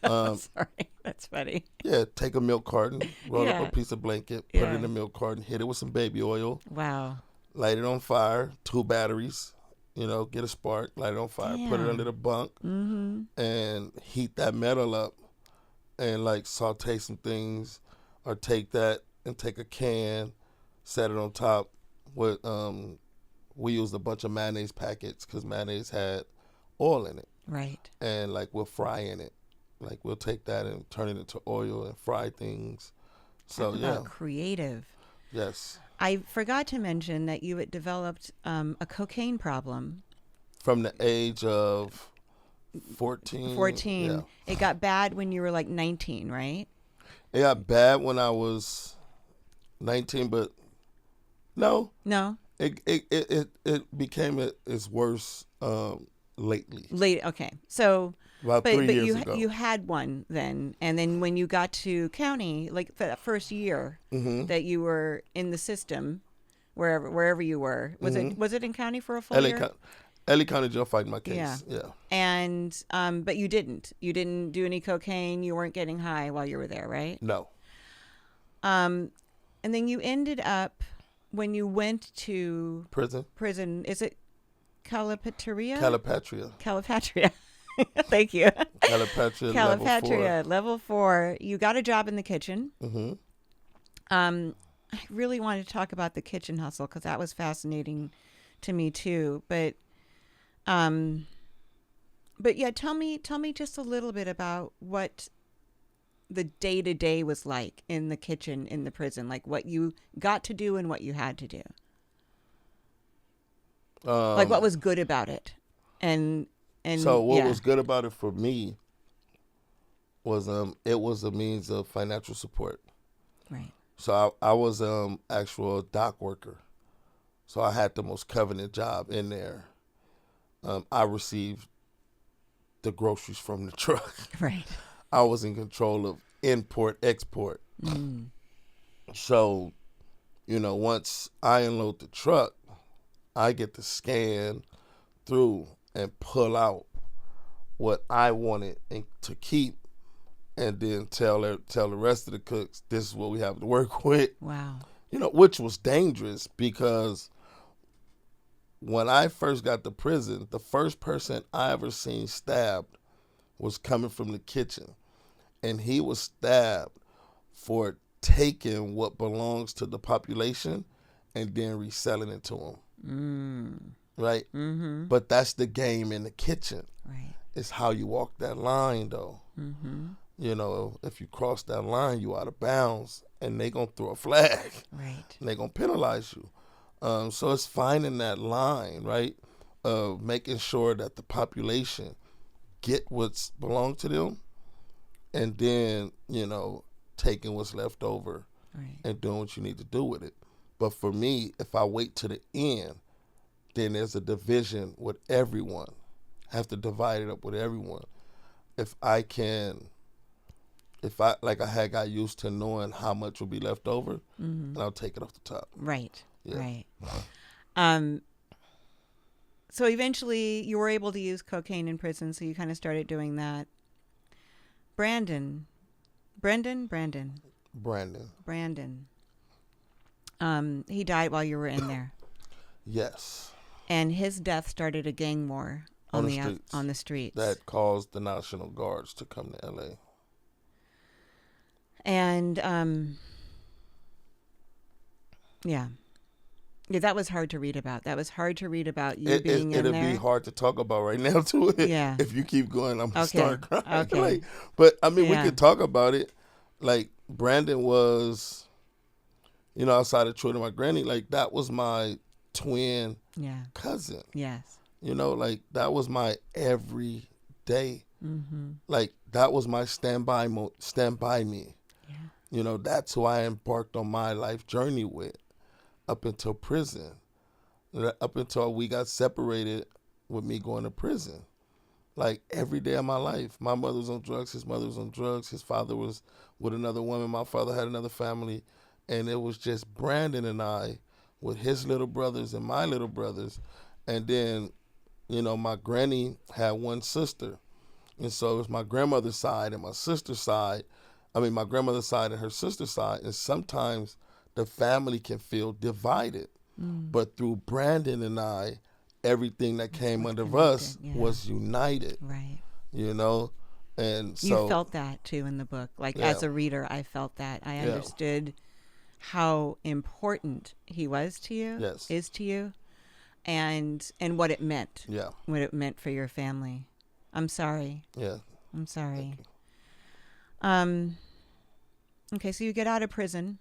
Sorry, that's funny. Yeah, take a milk carton, roll Yeah. up a piece of blanket, put Yeah. it in a milk carton, hit it with some baby oil, Wow. light it on fire, 2 batteries, get a spark, light it on fire, put it Damn. under the bunk, and heat that metal up and like saute some things, or take that and take a can, set it on top with, we used a bunch of mayonnaise packets because mayonnaise had oil in it, Right. and like we'll fry in it. Like we'll take that and turn it into oil and fry things. So Talk yeah, about creative. yes. I forgot to mention that you had developed a cocaine problem. From the age of 14. 14. Yeah. It got bad when you were like 19, right? It got bad when I was 19, but no, No. it became its worse lately. Late. Okay. So, About 3 but years ago. you had one then, and then when you got to county, like for that first year that you were in the system, wherever you were, was it in county for a full year? LA County Jail fighting my case. Yeah. Yeah. And but you didn't do any cocaine. You weren't getting high while you were there, right? No. And then you ended up when you went to Prison. Is it Calipatria? Calipatria. Thank you. Calipatria. Level 4. Calipatria, level 4. You got a job in the kitchen. Mm-hmm. I really wanted to talk about the kitchen hustle because that was fascinating to me too. But yeah, tell me just a little bit about what the day-to-day was like in the kitchen in the prison, like what you got to do and what you had to do. Like what was good about it. And so what yeah. was good about it for me was it was a means of financial support. Right. So I was actual dock worker. So I had the most coveted job in there. I received the groceries from the truck. Right. I was in control of import, export. So, once I unload the truck, I get to scan through and pull out what I wanted to keep, and then tell the rest of the cooks, this is what we have to work with. Wow. Which was dangerous because when I first got to prison, the first person I ever seen stabbed was coming from the kitchen. And he was stabbed for taking what belongs to the population and then reselling it to them. Right? Mm-hmm. But that's the game in the kitchen. Right. It's how you walk that line, though. Mm-hmm. You know, if you cross that line, you out of bounds, and they gonna throw a flag. Right. And they gonna penalize you. So it's finding that line, right, of making sure that the population get what's belong to them, and then, you know, taking what's left over Right. and doing what you need to do with it. But for me, if I wait to the end, then there's a division with everyone. I have to divide it up with everyone. If I like, I had got used to knowing how much will be left over, and I'll take it off the top. Right. Yeah. Right. So eventually you were able to use cocaine in prison, so you kind of started doing that. Brandon. He died while you were in there. Yes. And his death started a gang war on the streets. That caused the National Guards to come to LA. And yeah, that was hard to read about. That was hard to read about you being in there. It'll be hard to talk about right now too. Yeah. If you keep going, I'm gonna start crying. Okay. Like, but I mean, Yeah. we could talk about it. Like, Brandon was, you know, outside of Troy to my granny, like, that was my twin cousin. Yes. You know, like, that was my everyday. Mm-hmm. Like, that was my stand by me. Yeah. You know, that's who I embarked on my life journey with up until prison. Up until we got separated with me going to prison. Like, every day of my life. My mother was on drugs. His mother was on drugs. His father was with another woman. My father had another family. And it was just Brandon and I with his little brothers and my little brothers. And then, you know, my granny had one sister. And so it was my grandmother's side and my sister's side. I mean, my grandmother's side and her sister's side. And sometimes the family can feel divided. But through Brandon and I, everything that came under us was united. Right. You know? And so you felt that too in the book. Like, Yeah. as a reader, I felt that. I understood how important he was to you, Yes. is to you, and what it meant. Yeah. What it meant for your family. I'm sorry. Yeah. I'm sorry. Okay, so you get out of prison,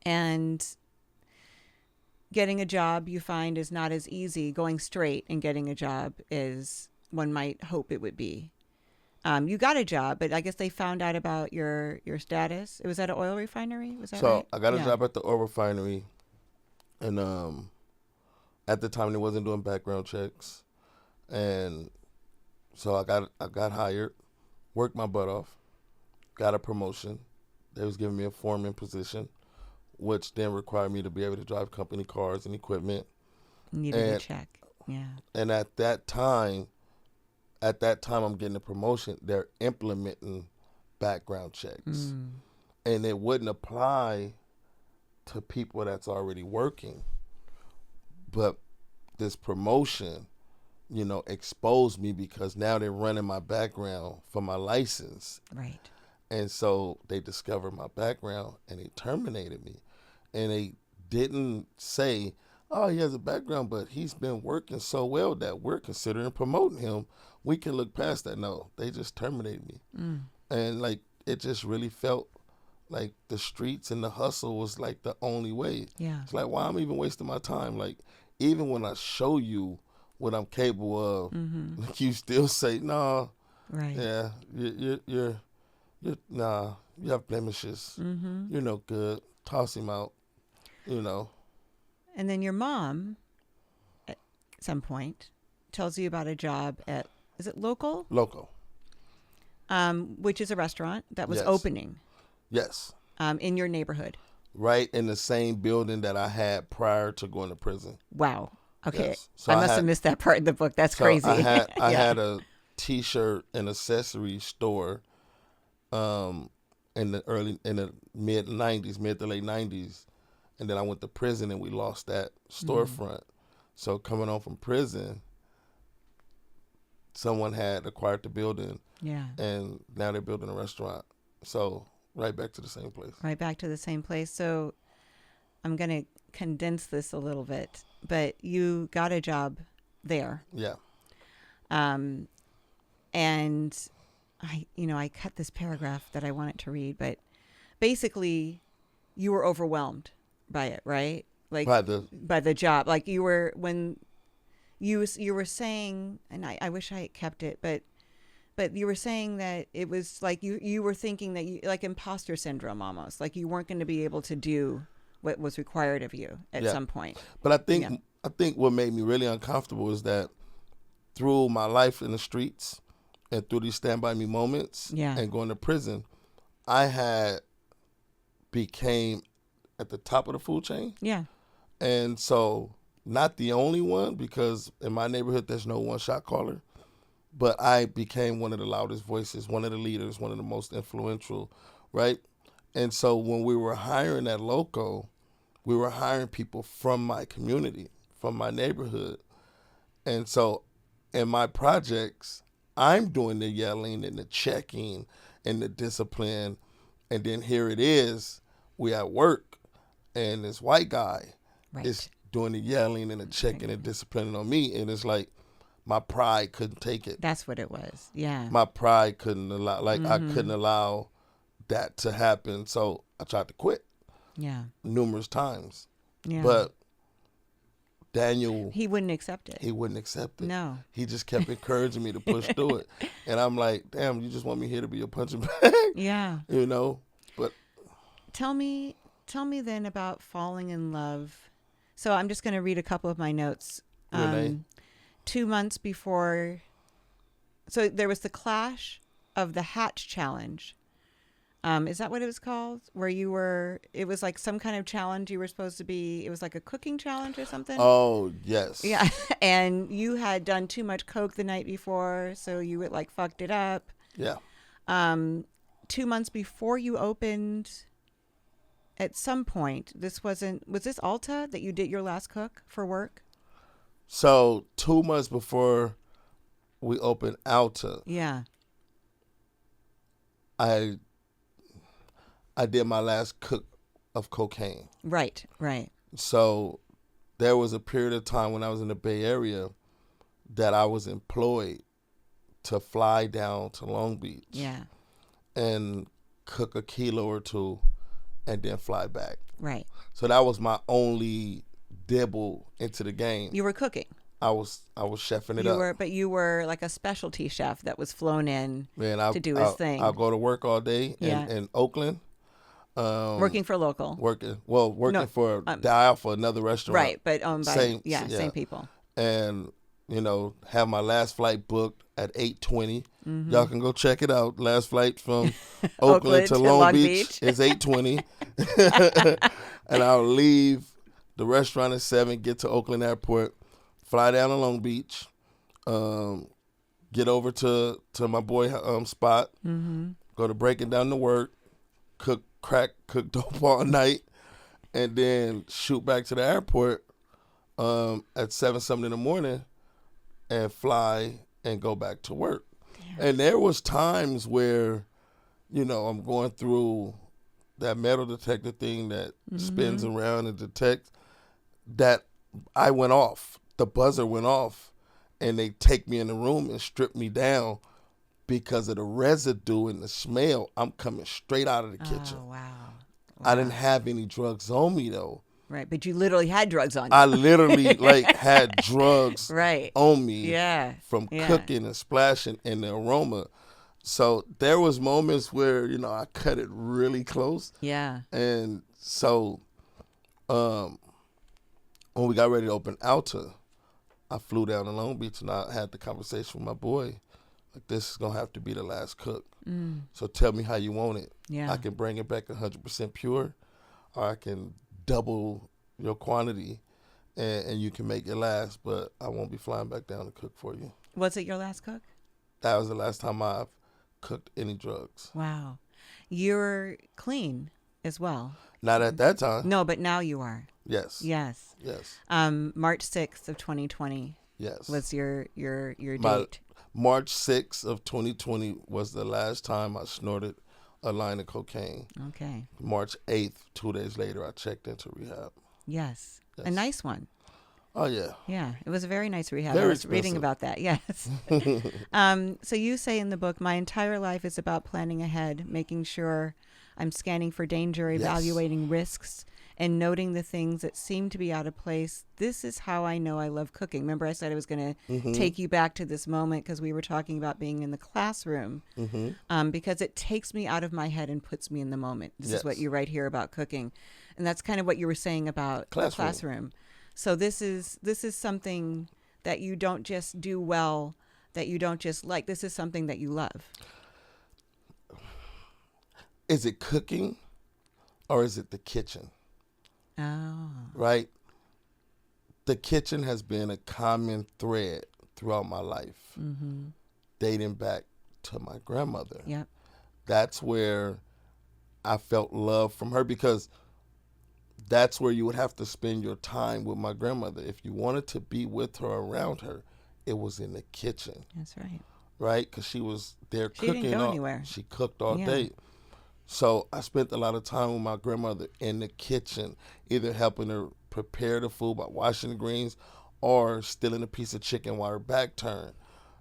and getting a job, you find, is not as easy. Going straight and getting a job is one might hope it would be. You got a job, but I guess they found out about your status. It was at an oil refinery, was that So right? I got a job at the oil refinery, and at the time they wasn't doing background checks, and so I got hired, worked my butt off, got a promotion. They was giving me a foreman position, which then required me to be able to drive company cars and equipment. Needed a check. Yeah. And at that time I'm getting a promotion. They're implementing background checks, and it wouldn't apply to people that's already working. But this promotion, you know, exposed me because now they're running my background for my license. Right. And so they discovered my background and they terminated me. And they didn't say, oh, he has a background, but he's been working so well that we're considering promoting him. We can look past that. No, they just terminated me. And like, it just really felt like the streets and the hustle was like the only way. Yeah. It's like, why am I even wasting my time? Like, even when I show you what I'm capable of, like, you still say, nah, Right. yeah, you're nah, you have blemishes. You're no good. Toss him out, you know. And then your mom, at some point, tells you about a job at, is it Local? Local. Which is a restaurant that was Yes. opening Yes. in your neighborhood. Right in the same building that I had prior to going to prison. Wow. Okay. Yes. So I must have missed that part in the book. That's So crazy. I Yeah. had a T-shirt and accessory store in the mid to late 90s. And then I went to prison and we lost that storefront. So coming home from prison, someone had acquired the building Yeah. and now they're building a restaurant. So Right back to the same place. Right back to the same place. So I'm going to condense this a little bit, but you got a job there. Yeah. And I cut this paragraph that I wanted to read, but basically you were overwhelmed by it, right? Like by the job. Like you were, when you were saying, and I wish I had kept it, but you were saying that it was like you were thinking that you, like imposter syndrome almost, like you weren't going to be able to do what was required of you at some point. But I think what made me really uncomfortable is that through my life in the streets and through these Stand By Me moments and going to prison, I had became at the top of the food chain. Yeah. And so not the only one, because in my neighborhood there's no one shot caller, but I became one of the loudest voices, one of the leaders, one of the most influential, right? And so when we were hiring at Loco, we were hiring people from my community, from my neighborhood. And so in my projects, I'm doing the yelling and the checking and the discipline. And then here it is, we at work, and this white guy is doing the yelling and the checking and disciplining on me. And it's like, my pride couldn't take it. That's what it was. Yeah. My pride couldn't allow, I couldn't allow that to happen. So I tried to quit. Yeah. Numerous times. Yeah. But Daniel, he wouldn't accept it. He wouldn't accept it. No. He just kept encouraging me to push through it. And I'm like, damn, you just want me here to be a punching bag? Yeah. But tell me then about falling in love. So I'm just going to read a couple of my notes. Renee? 2 months before, so there was the clash of the Hatch Challenge. Is that what it was called? Where it was like some kind of challenge you were supposed to be, it was like a cooking challenge or something? Oh, yes. Yeah. And you had done too much Coke the night before, so you would like fucked it up. Yeah. 2 months before you opened, at some point, was this Alta that you did your last cook for work? So 2 months before we opened Alta, yeah, I did my last cook of cocaine. Right. So there was a period of time when I was in the Bay Area that I was employed to fly down to Long Beach. Yeah. And cook a kilo or two and then fly back. Right. So that was my only dibble into the game. You were cooking. I was chefing it up. But you were like a specialty chef that was flown in to do his thing. I'll go to work all day in Oakland. Working for local. Working for Dial for another restaurant. Right, but owned by same people. And have my last flight booked at 8:20. Y'all can go check it out. Last flight from Oakland to Long Beach is 8:20. And I'll leave the restaurant at 7, get to Oakland Airport, fly down to Long Beach, get over to my boy spot, go to Breaking Down to work, cook dope all night, and then shoot back to the airport at 7 something in the morning and fly and go back to work. Damn. And there was times where, I'm going through that metal detector thing that spins around and detects, that I went off. The buzzer went off, and they take me in the room and strip me down because of the residue and the smell. I'm coming straight out of the kitchen. Oh, wow. I didn't have any drugs on me, though. Right, but you literally had drugs on you. I literally had drugs on me from cooking and splashing and the aroma. So there was moments where, I cut it really close. Yeah. And so when we got ready to open Alta, I flew down to Long Beach and I had the conversation with my boy. Like, this is going to have to be the last cook. So tell me how you want it. Yeah. I can bring it back 100% pure, or I can double your quantity and you can make it last, but I won't be flying back down to cook for you. Was it your last cook? That was the last time I've cooked any drugs. Wow. You're clean as well. Not at that time. No, but now you are. Yes. Yes. Yes. March 6th of 2020. Yes. Was your date. March 6th of 2020 was the last time I snorted a line of cocaine. Okay. March 8th, 2 days later, I checked into rehab. Yes. Yes. A nice one. Oh, yeah. Yeah, it was a very nice rehab. Very I was reading expensive. about that. Yes. So you say in the book, my entire life is about planning ahead, making sure I'm scanning for danger, Yes. evaluating risks, and noting the things that seem to be out of place. This is how I know I love cooking. Remember, I said I was going to take you back to this moment because we were talking about being in the classroom, because it takes me out of my head and puts me in the moment. This is what Yes. you write here about cooking, and that's kind of what you were saying about the classroom. So this is something that you don't just do well, that you don't just like. This is something that you love. Is it cooking or is it the kitchen? Oh. Right? The kitchen has been a common thread throughout my life, dating back to my grandmother. Yep. That's where I felt love from her, because that's where you would have to spend your time with my grandmother. If you wanted to be with her, around her, it was in the kitchen. That's right. Right? Because she was there She cooking. didn't go anywhere. She cooked all Yeah. day. So I spent a lot of time with my grandmother in the kitchen, either helping her prepare the food by washing the greens or stealing a piece of chicken while her back turned.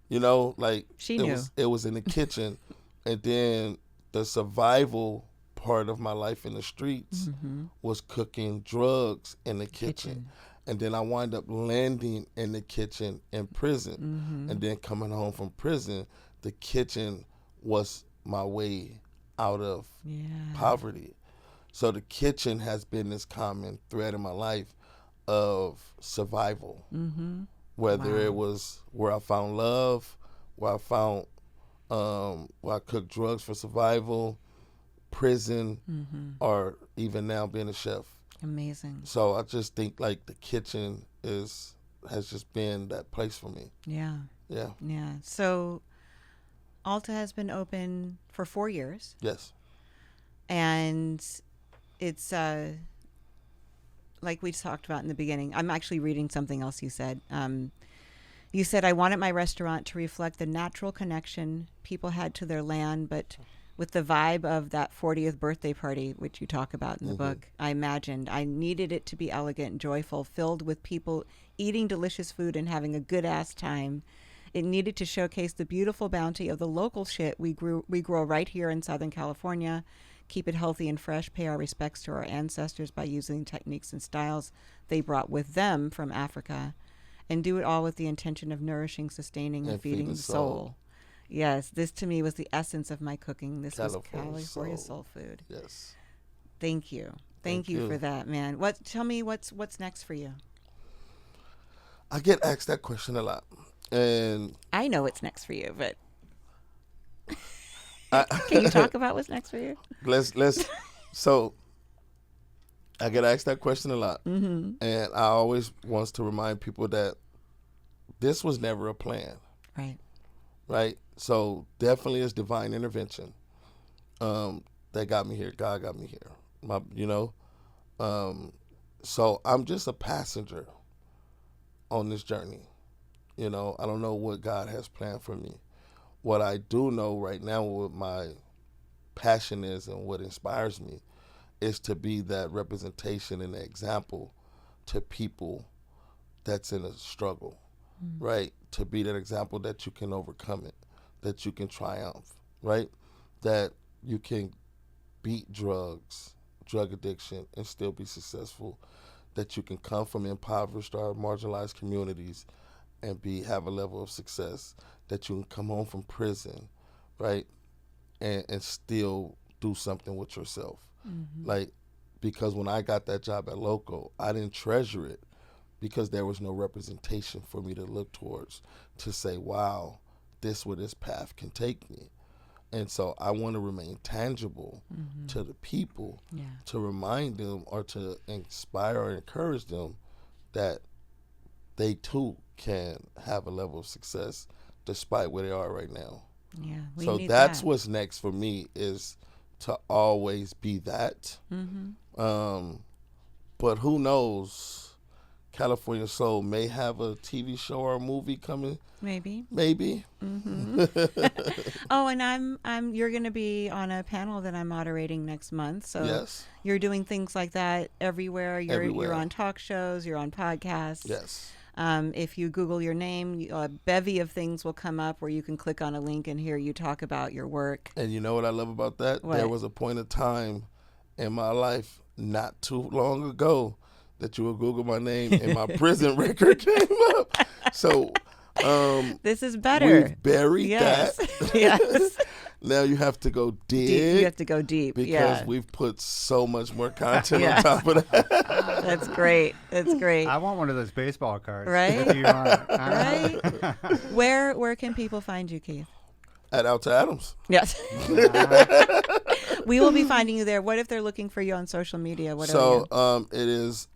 You know, like She it knew. was in the kitchen. And then the survival part of my life in the streets was cooking drugs in the kitchen. And then I wind up landing in the kitchen in prison. And then coming home from prison, the kitchen was my way out of poverty. So the kitchen has been this common thread in my life of survival. Whether it was where I found love, where I found, where I cooked drugs for survival, prison, or even now being a chef. Amazing. So I just think like the kitchen has just been that place for me. Yeah. Yeah. Yeah. So Alta has been open for 4 years, Yes. and it's like we talked about in the beginning. I'm actually reading something else you said. You said, I wanted my restaurant to reflect the natural connection people had to their land, but with the vibe of that 40th birthday party, which you talk about in the book, I imagined I needed it to be elegant, joyful, filled with people eating delicious food and having a good-ass time. It needed to showcase the beautiful bounty of the local shit we grow right here in Southern California, keep it healthy and fresh, pay our respects to our ancestors by using techniques and styles they brought with them from Africa, and do it all with the intention of nourishing, sustaining, and feeding the soul. Yes, this to me was the essence of my cooking. This was California soul food. Yes. Thank you. Thank you for that, man. Tell me what's next for you? I get asked that question a lot. And I know what's next for you, but can you talk about what's next for you? let's so I get asked that question a lot. And I always wants to remind people that this was never a plan. Right? So definitely it's divine intervention that got me here. God got me here. So I'm just a passenger on this journey. I don't know what God has planned for me. What I do know right now, what my passion is and what inspires me, is to be that representation and example to people that's in a struggle, right? To be that example that you can overcome it, that you can triumph, right? That you can beat drug addiction, and still be successful. That you can come from impoverished or marginalized communities and have a level of success. That you can come home from prison, right? And still do something with yourself. Like, because when I got that job at Local, I didn't treasure it because there was no representation for me to look towards to say, wow, this where this path can take me. And so I want to remain tangible to the people, to remind them or to inspire or encourage them that they too can have a level of success despite where they are right now. So that's what's next for me, is to always be that. But who knows? California Soul may have a TV show or a movie coming. Maybe. Mm-hmm. Oh, and you're going to be on a panel that I'm moderating next month. So Yes. you're doing things like that everywhere. Everywhere. You're on talk shows, you're on podcasts. Yes. If you Google your name, a bevy of things will come up where you can click on a link and hear you talk about your work. And you know what I love about that? What? There was a point of time in my life not too long ago that you would Google my name and my prison record came up. So This is better. we've buried Yes. that. Yes. Now you have to go dig. You have to go deep. because Yeah. we've put so much more content Yeah. on top of that. That's great. That's great. I want one of those baseball cards. Right? If you want. Right? Where can people find you, Keith? At Alta Adams. Yes. We will be finding you there. What if they're looking for you on social media? What are So it is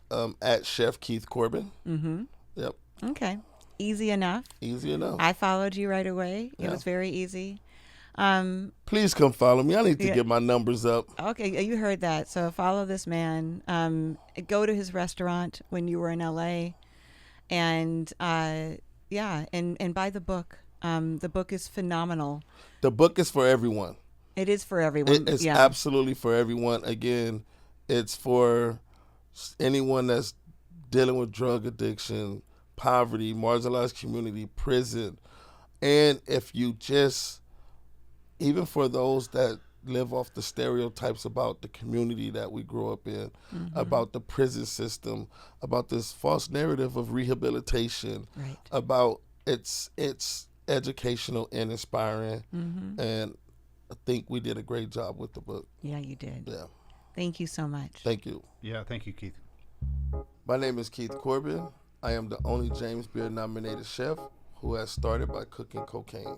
at Chef Keith Corbin. you? Mm-hmm. Yep. Okay. Easy enough. Easy enough. I followed you right away. It Yeah. was very easy. Please come follow me. I need to Yeah. get my numbers up. Okay, you heard that. So follow this man. Go to his restaurant when you were in LA, and yeah, and buy the book. The book is phenomenal. The book is for everyone. It is for everyone. It's yeah. absolutely for everyone. Again, it's for anyone that's dealing with drug addiction, poverty, marginalized community, prison. And if you just, even for those that live off the stereotypes about the community that we grew up in, about the prison system, about this false narrative of rehabilitation, Right. about it's educational and inspiring. And I think we did a great job with the book. Yeah, you did. Yeah. Thank you so much. Thank you. Yeah, thank you, Keith. My name is Keith Corbin. I am the only James Beard nominated chef who has started by cooking cocaine.